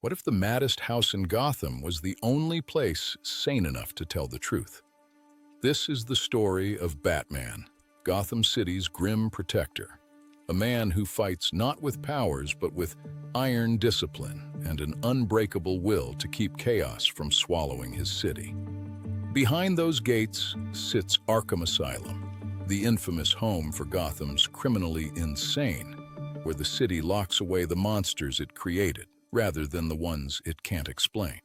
What if the maddest house in Gotham was the only place sane enough to tell the truth? This is the story of Batman, Gotham City's grim protector, a man who fights not with powers but with iron discipline and an unbreakable will to keep chaos from swallowing his city. Behind those gates sits Arkham Asylum, the infamous home for Gotham's criminally insane, where the city locks away the monsters it created rather than the ones it can't explain.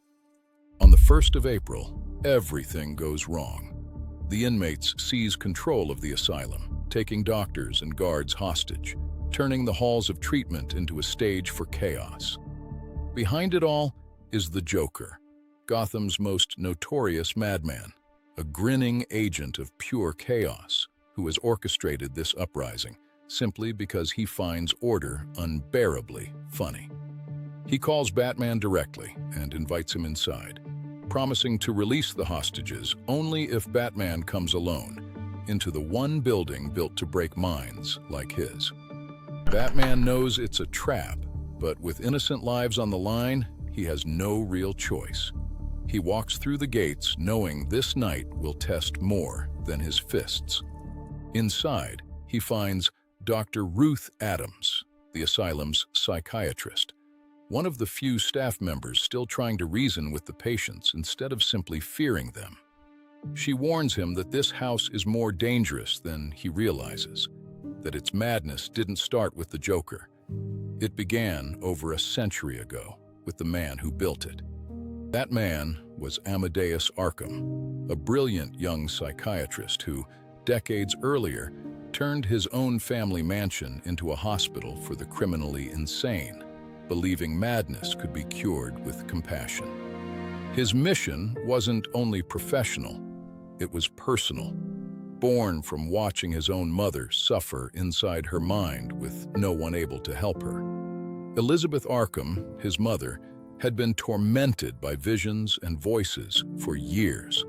On the 1st of April, everything goes wrong. The inmates seize control of the asylum, taking doctors and guards hostage, turning the halls of treatment into a stage for chaos. Behind it all is the Joker, Gotham's most notorious madman, a grinning agent of pure chaos who has orchestrated this uprising simply because he finds order unbearably funny. He calls Batman directly and invites him inside, promising to release the hostages only if Batman comes alone into the one building built to break minds like his. Batman knows it's a trap, but with innocent lives on the line, he has no real choice. He walks through the gates knowing this night will test more than his fists. Inside, he finds Dr. Ruth Adams, the asylum's psychiatrist, one of the few staff members still trying to reason with the patients instead of simply fearing them. She warns him that this house is more dangerous than he realizes, that its madness didn't start with the Joker. It began over a century ago with the man who built it. That man was Amadeus Arkham, a brilliant young psychiatrist who, decades earlier, turned his own family mansion into a hospital for the criminally insane, believing madness could be cured with compassion. His mission wasn't only professional, it was personal, born from watching his own mother suffer inside her mind with no one able to help her. Elizabeth Arkham, his mother, had been tormented by visions and voices for years.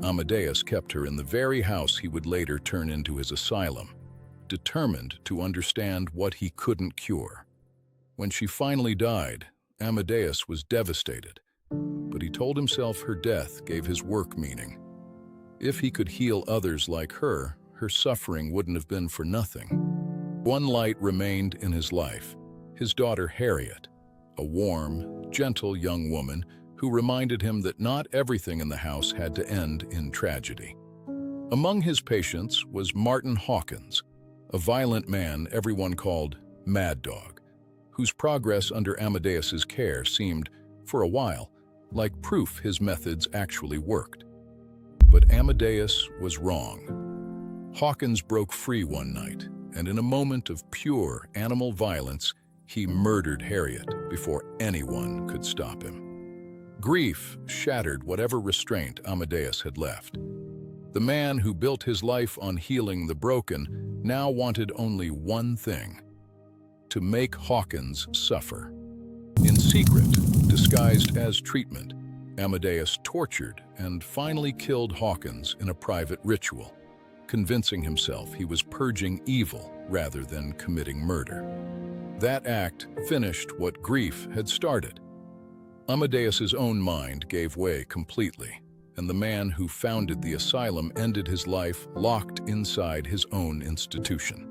Amadeus kept her in the very house he would later turn into his asylum, determined to understand what he couldn't cure. When she finally died, Amadeus was devastated, but he told himself her death gave his work meaning. If he could heal others like her, her suffering wouldn't have been for nothing. One light remained in his life, his daughter Harriet, a warm, gentle young woman who reminded him that not everything in the house had to end in tragedy. Among his patients was Martin Hawkins, a violent man everyone called Mad Dog, whose progress under Amadeus's care seemed, for a while, like proof his methods actually worked. But Amadeus was wrong. Hawkins broke free one night, and in a moment of pure animal violence, he murdered Harriet before anyone could stop him. Grief shattered whatever restraint Amadeus had left. The man who built his life on healing the broken now wanted only one thing: to make Hawkins suffer. In secret, disguised as treatment, Amadeus tortured and finally killed Hawkins in a private ritual, convincing himself he was purging evil rather than committing murder. That act finished what grief had started. Amadeus's own mind gave way completely, and the man who founded the asylum ended his life locked inside his own institution.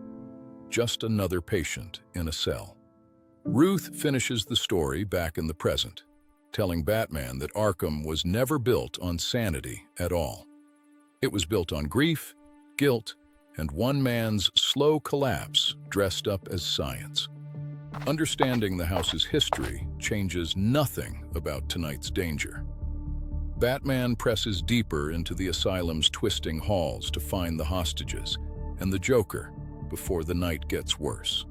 Just another patient in a cell. Ruth finishes the story back in the present, telling Batman that Arkham was never built on sanity at all. It was built on grief, guilt, and one man's slow collapse dressed up as science. Understanding the house's history changes nothing about tonight's danger. Batman presses deeper into the asylum's twisting halls to find the hostages and the Joker before the night gets worse.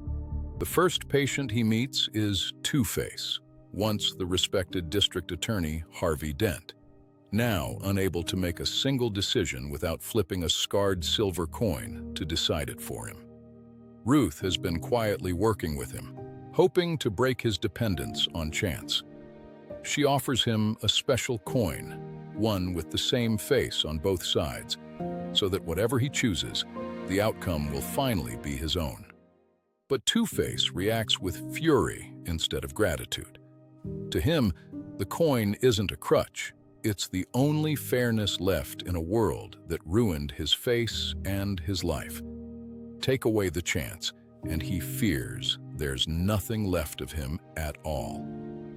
The first patient he meets is Two-Face, once the respected district attorney Harvey Dent, now unable to make a single decision without flipping a scarred silver coin to decide it for him. Ruth has been quietly working with him, hoping to break his dependence on chance. She offers him a special coin, one with the same face on both sides, so that whatever he chooses, the outcome will finally be his own. But Two-Face reacts with fury instead of gratitude. To him, the coin isn't a crutch. It's the only fairness left in a world that ruined his face and his life. Take away the chance, and he fears there's nothing left of him at all.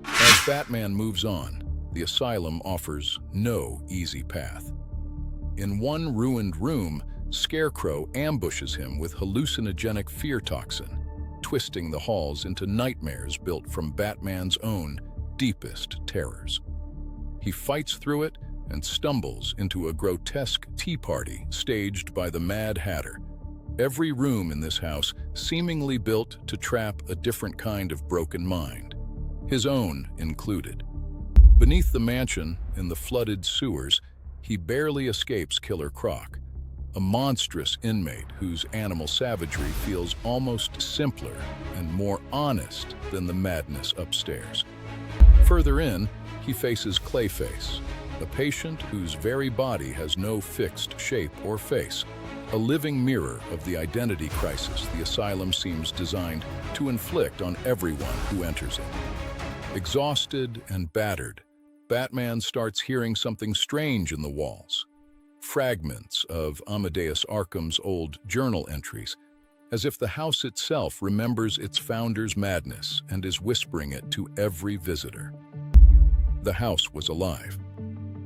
As Batman moves on, the asylum offers no easy path. In one ruined room, Scarecrow ambushes him with hallucinogenic fear toxin, twisting the halls into nightmares built from Batman's own deepest terrors. He fights through it and stumbles into a grotesque tea party staged by the Mad Hatter. Every room in this house seemingly built to trap a different kind of broken mind, his own included. Beneath the mansion, in the flooded sewers, he barely escapes Killer Croc, a monstrous inmate whose animal savagery feels almost simpler and more honest than the madness upstairs. Further in, he faces Clayface, a patient whose very body has no fixed shape or face, a living mirror of the identity crisis the asylum seems designed to inflict on everyone who enters it. Exhausted and battered, Batman starts hearing something strange in the walls. Fragments of Amadeus Arkham's old journal entries, as if the house itself remembers its founder's madness and is whispering it to every visitor. The house was alive.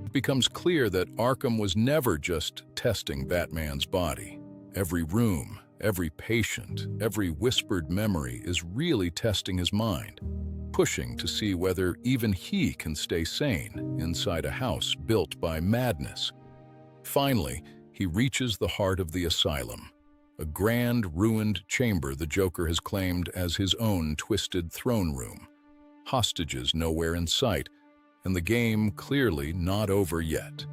It becomes clear that Arkham was never just testing Batman's body. Every room, every patient, every whispered memory is really testing his mind, pushing to see whether even he can stay sane inside a house built by madness. Finally, he reaches the heart of the asylum, a grand, ruined chamber the Joker has claimed as his own twisted throne room. Hostages nowhere in sight, and the game clearly not over yet.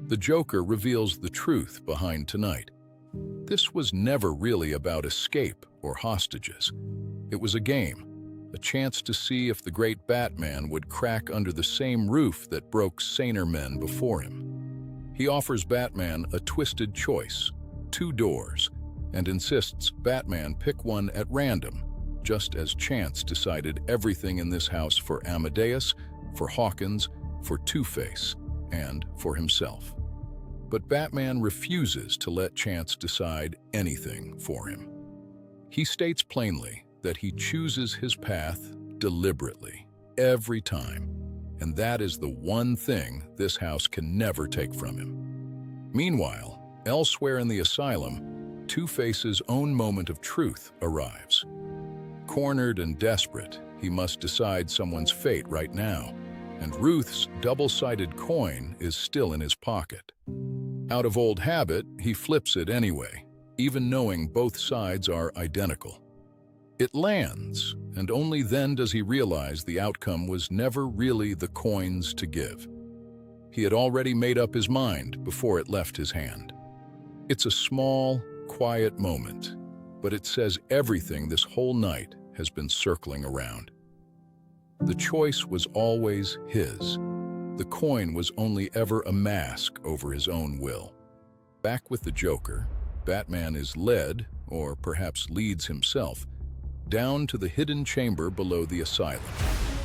The Joker reveals the truth behind tonight. This was never really about escape or hostages. It was a game, a chance to see if the great Batman would crack under the same roof that broke saner men before him. He offers Batman a twisted choice, 2 doors, and insists Batman pick one at random, just as chance decided everything in this house for Amadeus, for Hawkins, for Two-Face, and for himself. But Batman refuses to let chance decide anything for him. He states plainly that he chooses his path deliberately, every time, and that is the one thing this house can never take from him. Meanwhile, elsewhere in the asylum, Two-Face's own moment of truth arrives. Cornered and desperate, he must decide someone's fate right now, and Ruth's double-sided coin is still in his pocket. Out of old habit, he flips it anyway, even knowing both sides are identical. It lands, and only then does he realize the outcome was never really the coin's to give. He had already made up his mind before it left his hand. It's a small, quiet moment, but it says everything this whole night has been circling around. The choice was always his. The coin was only ever a mask over his own will. Back with the Joker, Batman is led, or perhaps leads himself, down to the hidden chamber below the asylum,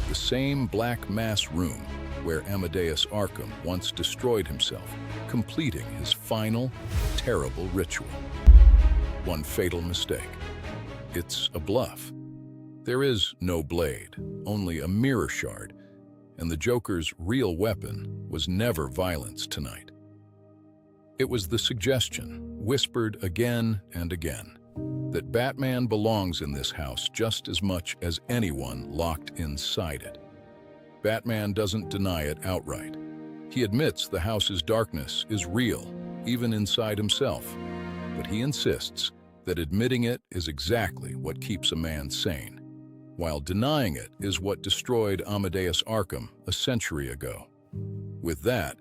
the same black mass room where Amadeus Arkham once destroyed himself, completing his final, terrible ritual. One fatal mistake. It's a bluff. There is no blade, only a mirror shard, and the Joker's real weapon was never violence tonight. It was the suggestion, whispered again and again, that Batman belongs in this house just as much as anyone locked inside it. Batman doesn't deny it outright. He admits the house's darkness is real, even inside himself, but he insists that admitting it is exactly what keeps a man sane, while denying it is what destroyed Amadeus Arkham a century ago. With that,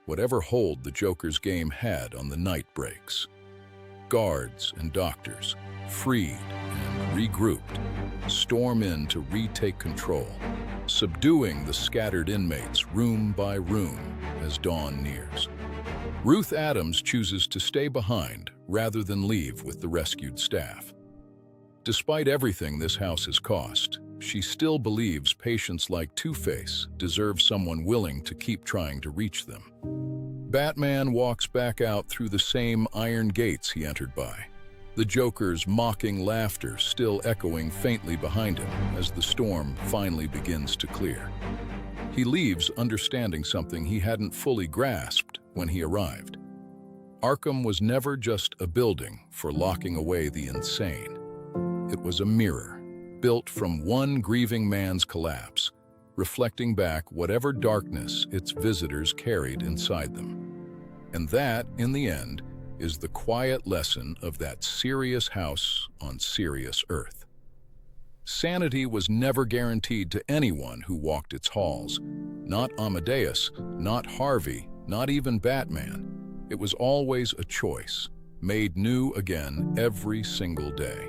whatever hold the Joker's game had on the night breaks. Guards and doctors, freed and regrouped, storm in to retake control, subduing the scattered inmates room by room as dawn nears. Ruth Adams chooses to stay behind rather than leave with the rescued staff. Despite everything this house has cost, she still believes patients like Two-Face deserve someone willing to keep trying to reach them. Batman walks back out through the same iron gates he entered by, the Joker's mocking laughter still echoing faintly behind him as the storm finally begins to clear. He leaves understanding something he hadn't fully grasped when he arrived. Arkham was never just a building for locking away the insane. It was a mirror, built from one grieving man's collapse, reflecting back whatever darkness its visitors carried inside them. And that, in the end, is the quiet lesson of that serious house on serious earth. Sanity was never guaranteed to anyone who walked its halls. Not Amadeus, not Harvey, not even Batman. It was always a choice, made new again every single day.